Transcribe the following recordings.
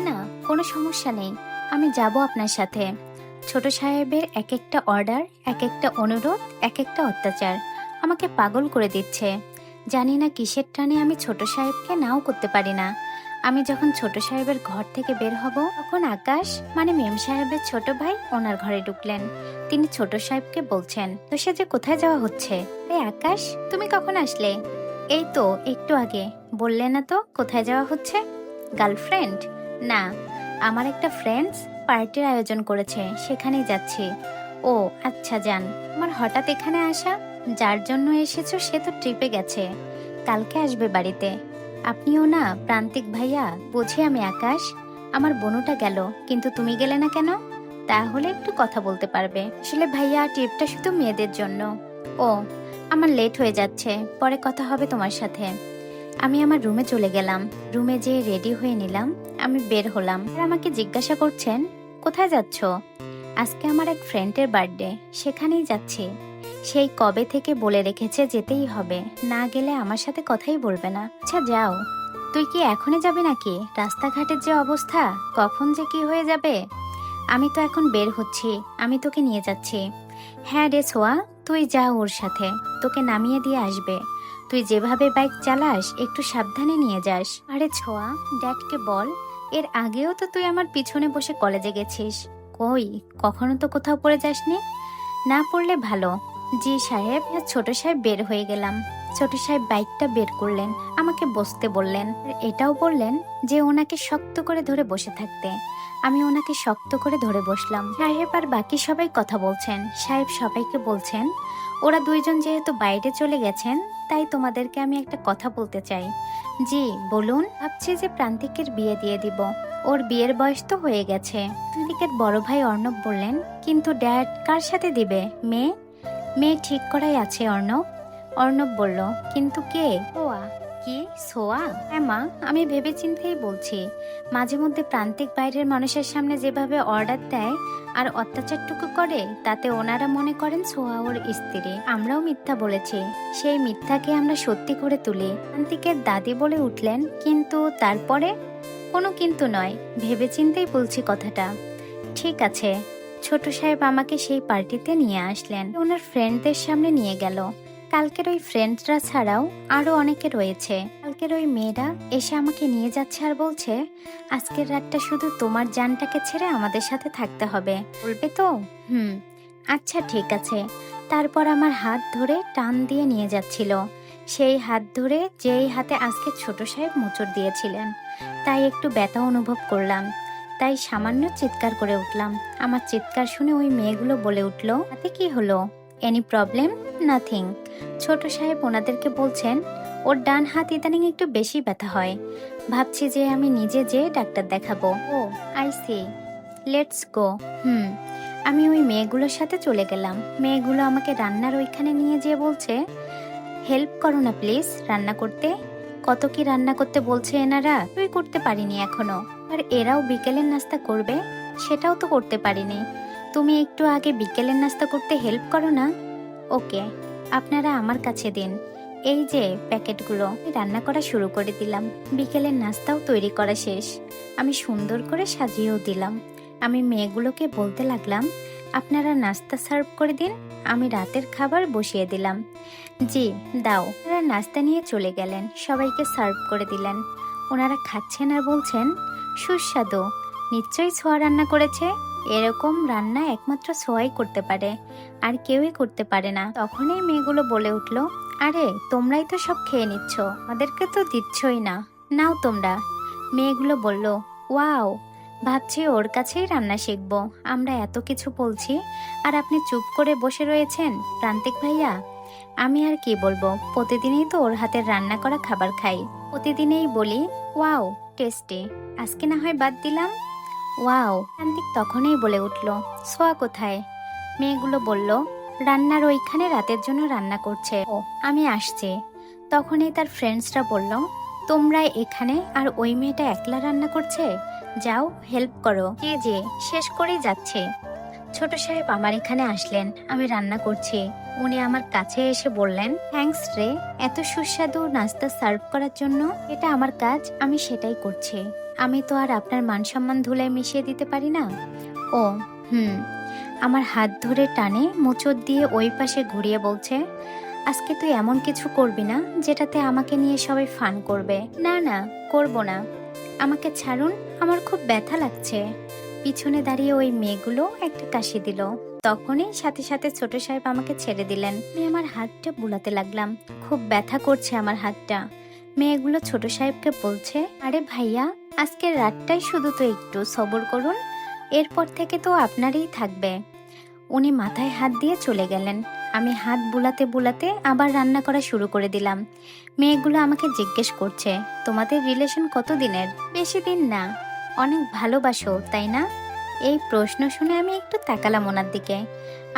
না, কোনো সমস্যা নেই, আমি যাব আপনার সাথে। ছোট সাহেবের এক একটা অর্ডার, এক একটা অনুরোধ, এক একটা অত্যাচার আমাকে পাগল করে দিচ্ছে। জানি না কিসের টানে আমি ছোট সাহেবকে নাও করতে পারি না। আমি যখন ছোট সাহেবের ঘর থেকে বের হব, তখন আকাশ মানে মেম সাহেবের ছোট ভাই ওনার ঘরে ঢুকলেন। তিনি ছোট সাহেবকে বলছেন, তো সে যে কোথায় যাওয়া হচ্ছে? আকাশ, তুমি কখন আসলে? এই তো একটু আগে। বললে না তো কোথায় যাওয়া হচ্ছে? গার্লফ্রেন্ড? না, আমার একটা ফ্রেন্ডস পার্টির আয়োজন করেছে, সেখানেই যাচ্ছি। ও আচ্ছা, যান। আমার হঠাৎ এখানে আসা? যার জন্য এসেছো সে তো ট্রিপে গেছে, কালকে আসবে বাড়িতে। আপনিও না প্রান্তিক ভাইয়া? বুঝি আমি আকাশ, আমার বোনটা গেল, কিন্তু তুমি গেলে না কেন? তাহলে একটু কথা বলতে পারবে। আসলে ভাইয়া ট্রিপটা শুধু মেয়েদের জন্য। ও, আমার লেট হয়ে যাচ্ছে, পরে কথা হবে তোমার সাথে। আমি আমার রুমে চলে গেলাম। রুমে যেয়ে রেডি হয়ে নিলাম। আমি বের হলাম আর আমাকে জিজ্ঞাসা করছেন, কোথায় যাচ্ছ? আজকে আমার এক ফ্রেন্ডের বার্থডে, সেখানেই যাচ্ছি। সেই কবে থেকে বলে রেখেছে যেতেই হবে, না গেলে আমার সাথে কথাই বলবে না। আচ্ছা যাও। তুই কি এখনই যাবি নাকি? রাস্তাঘাটের যে অবস্থা, কখন যে কি হয়ে যাবে। আমি তো এখন বের হচ্ছি, আমি তোকে নিয়ে যাচ্ছি। হ্যাঁ রে ছোয়া, তুই যা ওর সাথে, তোকে নামিয়ে দিয়ে আসবে। তুই যেভাবে বাইক চালাস একটু সাবধানে নিয়ে যাস। আরে ছোয়া, ড্যাডকে বল, এর আগেও তো তুই আমার পিছনে বসে কলেজে গেছিস। কই, কখনো তো কোথাও পড়ে যাসনি। না পড়লে ভালো। জি সাহেব। ছোট সাহেব বের হয়ে গেলাম। ছোট সাহেব বাইকটা বের করলেন, আমাকে বসতে বললেন। আর এটাও বললেন যে ওনাকে শক্ত করে ধরে বসে থাকতে। আমি ওনাকে শক্ত করে ধরে বসলাম। সাহেব আর বাকি সবাই কথা বলছেন। সাহেব সবাইকে বলছেন, ওরা দুইজন যেহেতু বাইরে চলে গেছেন, তাই তোমাদেরকে আমি একটা কথা বলতে চাই। জি বলুন। ভাবছি যে প্রান্তিকের বিয়ে দিয়ে দিব, ওর বিয়ের বয়স তো হয়ে গেছে। প্রান্তিকের বড় ভাই অর্ণব বললেন, কিন্তু ড্যাড কার সাথে দিবে? মেয়ে মেয়ে ঠিক করাই আছে অর্ণব। অর্ণব বলল, কিন্তু কে? সোয়া। কি সোয়া? হ্যাঁ মা, আমি ভেবে চিন্তেই বলছি। মাঝে মধ্যে প্রান্তিক বাইরের মানুষের সামনে যেভাবে অর্ডার দেয় আর অত্যাচারটুকু করে, তাতে ওনারা মনে করেন সোয়া ওর স্ত্রী। আমরাও মিথ্যা বলেছি, সেই মিথ্যাকে আমরা সত্যি করে তুলি। প্রান্তিকের দাদি বলে উঠলেন, কিন্তু তারপরে? কোনো কিন্তু নয়, ভেবে চিন্তেই বলছি কথাটা। ঠিক আছে। ছোট সাহেব আমাকে সেই পার্টিতে নিয়ে আসলেন, ওনার ফ্রেন্ডদের সামনে নিয়ে গেল। কালকের ওই ফ্রেন্ডরা ছাড়াও আরো অনেকে রয়েছে। কালকের ওই মেয়েরা এসে আমাকে নিয়ে যাচ্ছে আর বলছে, আজকের রাতটা শুধু তোমার জানটাকে ছেড়ে আমাদের সাথে থাকতে হবে, বলবে তো? আচ্ছা ঠিক আছে। তারপর আমার হাত ধরে টান দিয়ে নিয়ে যাচ্ছিল, সেই হাত ধরে যেই হাতে আজকে ছোট সাহেব মোচড় দিয়েছিলেন, তাই একটু ব্যথা অনুভব করলাম। তাই সামান্য চিৎকার করে উঠলাম। আমার চিৎকার শুনে ওই মেয়েগুলো বলে উঠল, তাতে কি হলো? Any problem? নাথিং। ছোট সাহেব ওনাদেরকে বলছেন, ওর ডান হাত ইদানিং একটু বেশি ব্যথা হয়, ভাবছি যে আমি নিজে যেয়ে ডাক্তার দেখাবো। ও আই সি, লেটস গো। আমি ওই মেয়েগুলোর সাথে চলে গেলাম। মেয়েগুলো আমাকে রান্নার ওইখানে নিয়ে যেয়ে বলছে, হেল্প করো না প্লিজ রান্না করতে। কত কি রান্না করতে বলছে এনারা, তুই করতে পারিনি এখনো। আর এরাও বিকেলের নাস্তা করবে, সেটাও তো করতে পারিনি। তুমি একটু আগে বিকেলের নাস্তা করতে হেল্প করো না। ওকে, আপনারা আমার কাছে দিন। এই যে প্যাকেটগুলো, রান্না করা শুরু করে দিলাম। বিকেলের নাস্তাও তৈরি করা শেষ, আমি সুন্দর করে সাজিয়েও দিলাম। আমি মেয়েগুলোকে বলতে লাগলাম, আপনারা নাস্তা সার্ভ করে দিন, আমি রাতের খাবার বসিয়ে দিলাম। জি দাও। ওরা নাস্তা নিয়ে চলে গেলেন, সবাইকে সার্ভ করে দিলেন। ওনারা খাচ্ছেন আর বলছেন, সুস্বাদু, নিশ্চয়ই ছোঁয়া রান্না করেছে। এরকম রান্না একমাত্র ছোঁয়াই করতে পারে, আর কেউই করতে পারে না। তখনই মেয়েগুলো বলে উঠল, আরে তোমরাই তো সব খেয়ে নিচ্ছ, আমাদেরকে তো দিচ্ছই না, নাও তোমরা। মেয়েগুলো বলল, ওয়াও, ভাবছি ওর কাছেই রান্না শিখবো। আমরা এত কিছু বলছি আর আপনি চুপ করে বসে রয়েছেন। প্রান্তিক ভাইয়া, আমি আর কি বলবো, প্রতিদিনই তো ওর হাতের রান্না করা খাবার খাই, প্রতিদিনই বলি ওয়াও টেস্টি, আজকে না হয় বাদ দিলাম। ওয়াও। প্রান্তিক তখনই বলে উঠল, সোয়া কোথায়? মেয়েগুলো বলল, রান্নার ওইখানে রাতের জন্য রান্না করছে, ও আমি আসছি। তখনই তার ফ্রেন্ডসরা বলল, তোমরা এখানে আর ওই মেয়েটা একলা রান্না করছে, যাও হেল্প করো। জি জি, শেষ করেই যাচ্ছে। ছোট সাহেব আমার এখানে আসলেন, আমি রান্না করছি। উনি আমার কাছে এসে বললেন, থ্যাঙ্কস রে, এত সুস্বাদু নাস্তা সার্ভ করার জন্য। এটা আমার কাজ, আমি সেটাই করছি। আমি তো আর আপনার মান সম্মান ধুলায় মিশিয়ে দিতে পারি না। ও, হুম। আমার হাত ধরে টানে মোচড় দিয়ে ওই পাশে ঘুরিয়ে বলছে, আজকে তুই এমন কিছু করবি না যেটাতে আমাকে নিয়ে সবাই ফান করবে। না না, করব না, আমাকে ছাড়ুন, আমার খুব ব্যথা লাগছে। পিছনে দাঁড়িয়ে ওই মেয়েগুলো একটা কাশি দিল। তখনই সাথে সাথে ছোট সাহেব আমাকে ছেড়ে দিলেন। আমি আমার হাতটা বুলাতে লাগলাম, খুব ব্যথা করছে আমার হাতটা। মেয়েগুলো ছোট সাহেবকে বলছে, আরে ভাইয়া, আজকের রাতটাই শুধু তো একটু সবর করুন, এরপর থেকে তো আপনারই থাকবে। উনি মাথায় হাত দিয়ে চলে গেলেন। আমি হাত বুলাতে বুলাতে আবার রান্না করা শুরু করে দিলাম। মেয়েগুলো আমাকে জিজ্ঞেস করছে, তোমাদের রিলেশন কত দিনের? বেশি দিন না। অনেক ভালোবাসো তাই না? এই প্রশ্ন শুনে আমি একটু তাকালাম ওনার দিকে।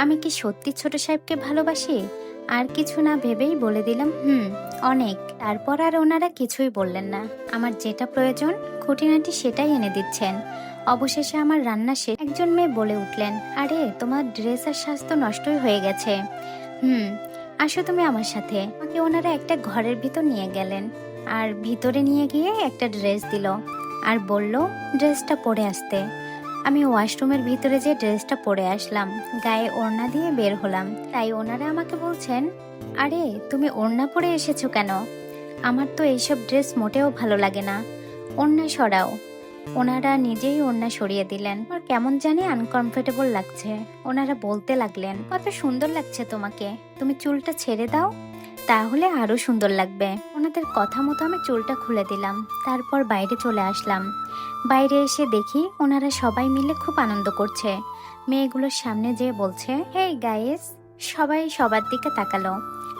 আমি কি সত্যি ছোট সাহেবকে ভালোবাসি? আর কিছু না ভেবেই বলে দিলাম, অনেক। তারপর আর ওনারা কিছুই বললেন না। আমার যেটা প্রয়োজন খুঁটিনাটি সেটাই এনে দিচ্ছেন। অবশেষে আমার রান্না শেষ। একজন মেয়ে বলে উঠলেন, আরে তোমার ড্রেস আর স্বাস্থ্য নষ্টই হয়ে গেছে। আসো তুমি আমার সাথে। আমাকে ওনারা একটা ঘরের ভিতর নিয়ে গেলেন, আর ভিতরে নিয়ে গিয়ে একটা ড্রেস দিল আর বলল ড্রেসটা পরে আসতে। আমি ওয়াশরুমের ভিতরে যে ড্রেসটা পরে আসলাম, গায়ে ওড়না দিয়ে বের হলাম। তাই ওনারা আমাকে বলছেন, আরে তুমি ওড়না পরে এসেছো কেন? আমার তো এইসব ড্রেস মোটেও ভালো লাগে না, ওড়না সরাও। ওনারা নিজেই ওড়না সরিয়ে দিলেন। আমার কেমন জানি আনকমফোর্টেবল লাগছে। ওনারা বলতে লাগলেন, কত সুন্দর লাগছে তোমাকে, তুমি চুলটা ছেড়ে দাও, তাহলে আরো সুন্দর লাগবে। ওনাদের কথা মতো আমি চুলটা খুলে দিলাম, তারপর বাইরে চলে আসলাম। বাইরে এসে দেখি ওনারা সবাই মিলে খুব আনন্দ করছে। মেয়েগুলোর সামনে যেয়ে বলছে, হেই গাইস। সবাই সবার দিকে তাকালো।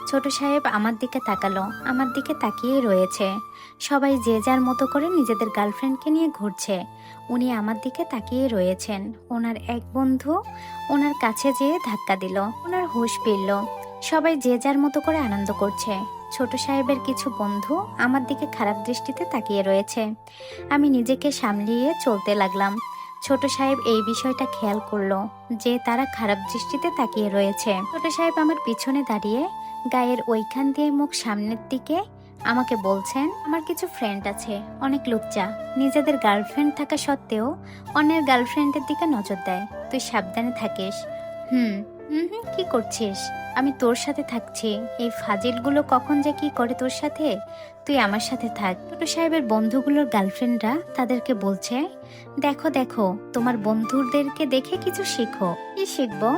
ছোট সাহেব আমার দিকে তাকালো, আমার দিকে তাকিয়েই রয়েছে। সবাই যে যার মতো করে নিজেদের গার্লফ্রেন্ডকে নিয়ে ঘুরছে। উনি আমার দিকে তাকিয়ে রয়েছেন। ওনার এক বন্ধু ওনার কাছে যেয়ে ধাক্কা দিল, ওনার হুঁশ ফিরল। সবাই যে যার মতো করে আনন্দ করছে। ছোট সাহেবের কিছু বন্ধু আমার দিকে খারাপ দৃষ্টিতে তাকিয়ে রয়েছে। আমি নিজেকে সামলিয়ে চলতে লাগলাম। ছোট সাহেব এই বিষয়টা খেয়াল করলো যে তারা খারাপ দৃষ্টিতে তাকিয়ে রয়েছে। ছোট সাহেব আমার পিছনে দাঁড়িয়ে গায়ের ওইখান দিয়ে মুখ সামনের দিকে আমাকে বলছেন, আমার কিছু ফ্রেন্ড আছে, অনেক লুচ্চা, নিজেদের গার্লফ্রেন্ড থাকা সত্ত্বেও অন্যের গার্লফ্রেন্ডের দিকে নজর দেয়। তুই সাবধানে থাকিস। হুম হুম হুম কি করছিস? আমি তোর সাথে থাকছি। এই ফাজিলগুলো কখন যে কি করে তোর সাথে, তুই আমার সাথে থাক। ছোট সাহেবের বন্ধুগুলোর গার্লফ্রেন্ডরা তাদেরকে বলছে, দেখো দেখো, তোমার বন্ধুদেরকে দেখে কিছু শিখো। কি শিখবো?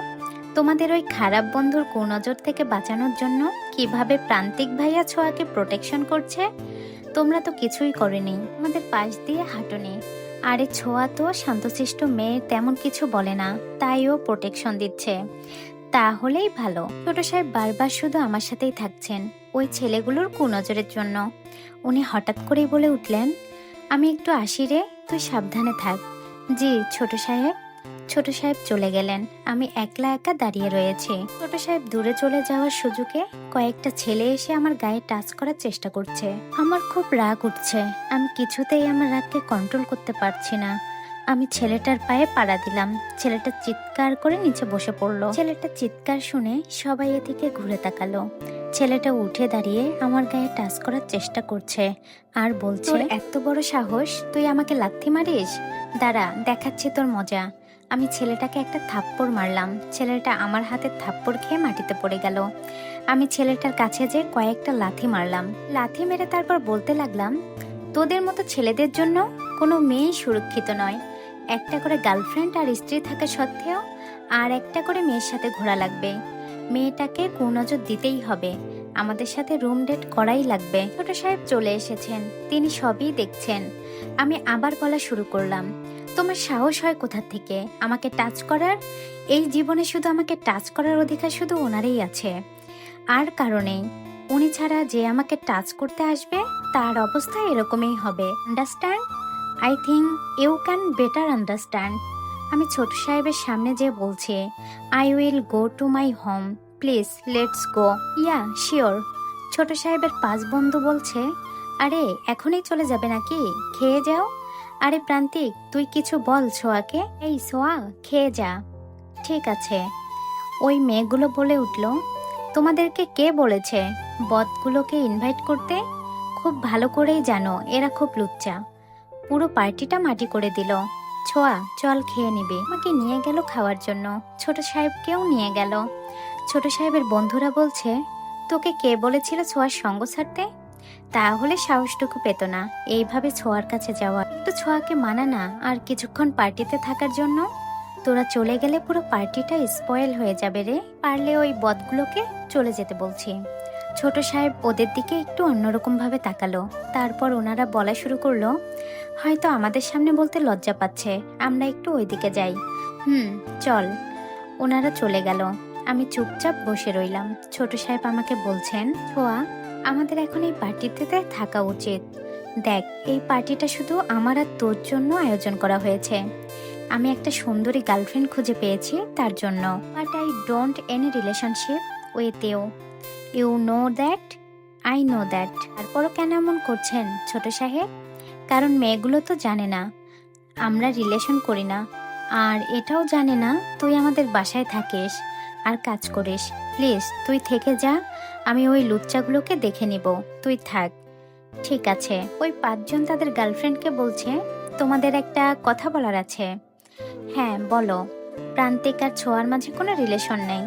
তোমাদের ওই খারাপ বন্ধুর কুনজর থেকে বাঁচানোর জন্য কিভাবে প্রান্তিক ভাইয়া ছোঁয়াকে প্রোটেকশন করছে। তোমরা তো কিছুই করেনি, আমাদের পাশ দিয়ে হাঁটুনি। আরে ছোঁয়া তো শান্তশিষ্ট মেয়ে, তেমন কিছু বলে না, তাই ও প্রোটেকশন দিচ্ছে। তাহলেই ভালো। ছোট সাহেব বারবার শুধু আমার সাথেই থাকছেন ওই ছেলেগুলোর কুনজরের জন্য। উনি হঠাৎ করেই বলে উঠলেন, আমি একটু আসি রে, তুই সাবধানে থাক। জি ছোট সাহেব। ছোট সাহেব চলে গেলেন। আমি একলা একা দাঁড়িয়ে রয়েছি। ছোট সাহেব দূরে চলে যাওয়ার সুযোগে কয়েকটা ছেলে এসে আমার গায়ে টাচ করার চেষ্টা করছে। আমার খুব রাগ উঠছে। আমি কিছুতেই আমার রাগকে কন্ট্রোল করতে পারছি না। আমি ছেলেটার পায়ে পাড়া দিলাম। ছেলেটা চিৎকার করে নিচে বসে পড়লো। ছেলেটা চিৎকার শুনে সবাই এদিকে ঘুরে তাকালো। ছেলেটা উঠে দাঁড়িয়ে আমার গায়ে টাচ করার চেষ্টা করছে আর বলছে, তোর এত বড় সাহস, তুই আমাকে লাথি মারিস? দাঁড়া, দেখাচ্ছি তোর মজা। আমি ছেলেটাকে একটা থাপ্পড় মারলাম। ছেলেটা আমার হাতে থাপ্পড় খেয়ে মাটিতে পড়ে গেল। আমি ছেলেটার কাছে যে কয়েকটা লাথি মারলাম। লাথি মেরে তারপর বলতে লাগলাম, তোদের মতো ছেলেদের জন্য কোনো মেয়েই সুরক্ষিত নয়। একটা করে গার্লফ্রেন্ড আর স্ত্রী থাকা সত্ত্বেও আর একটা করে মেয়ের সাথে ঘোরা লাগবে। মেয়েটাকে কুনজর দিতেই হবে, আমাদের সাথে রুম ডেট করাই লাগবে। ছোট সাহেব চলে এসেছেন, তিনি সবই দেখছেন। আমি আবার বলা শুরু করলাম, তোমার সাহস হয় কোথা থেকে আমাকে টাচ করার? এই জীবনে শুধু আমাকে টাচ করার অধিকার শুধু ওনারই আছে, আর কারণেই। উনি ছাড়া যে আমাকে টাচ করতে আসবে তার অবস্থা এরকমই হবে। Understand? I think you can better understand. আমি ছোট সাহেবের সামনে যে বলছি, I will go to my home, please let's go. Yeah sure. ছোট সাহেবের পাঁচ বন্ধু বলছে, আরে এখনই চলে যাবে নাকি? খেয়ে যাও। আরে প্রান্তিক, তুই কিছু বল ছোঁয়াকে। এই সোয়া, খেয়ে যা। ঠিক আছে। ওই মেয়েগুলো বলে উঠল, তোমাদেরকে কে বলেছে বদগুলোকে ইনভাইট করতে? খুব ভালো করেই জানো এরা খুব লুচ্চা। পুরো পার্টিটা মাটি করে দিল। ছোঁয়া, চল খেয়ে নিবি। আমাকে নিয়ে গেল খাওয়ার জন্য, ছোট সাহেবকেও নিয়ে গেল। ছোট সাহেবের বন্ধুরা বলছে, তোকে কে বলেছিল ছোঁয়ার সঙ্গ ছাড়তে? তাহলে সাহসটুকু পেত না এইভাবে ছোঁয়ার কাছে যাওয়া। তো ছোঁয়াকে মানা না আর কিছুক্ষণ পার্টিতে থাকার জন্য। তোরা চলে গেলে পুরো পার্টিটা স্পয়েল হয়ে যাবে রে, পারলে ওই বদগুলোকে চলে যেতে বলছি। ছোট সাহেব ওদের দিকে একটু অন্যরকম ভাবে তাকালো। তারপর ওনারা বলা শুরু করলো, হয়তো আমাদের সামনে বলতে লজ্জা পাচ্ছে, আমরা একটু ওইদিকে যাই। চল। ওনারা চলে গেল। আমি চুপচাপ বসে রইলাম। ছোট সাহেব আমাকে বলছেন, ছোঁয়া, আমাদের এখন এই পার্টিতে থাকা উচিত। দেখ, এই পার্টিটা শুধু আমার আর তোর জন্য আয়োজন করা হয়েছে। আমি একটা সুন্দরী গার্লফ্রেন্ড খুঁজে পেয়েছি তার জন্য। But I don't any relationship with you. You know that. I know that. তারপরও কেন এমন করছেন ছোট সাহেব? কারণ মেয়েগুলো তো জানে না আমরা রিলেশন করি না, আর এটাও জানে না তুই আমাদের বাসায় থাকিস আর কাজ করিস। প্লিজ তুই থেকে যা, আমি ওই লুচ্চাগুলোকে দেখে নিব, তুই থাক। ঠিক আছে। ওই 5 জন তাদের গার্লফ্রেন্ডকে বলছে, তোমাদের একটা কথা বলার আছে। হ্যাঁ বলো। প্রান্তিক আর ছোঁয়ার মাঝে কোনো রিলেশন নেই।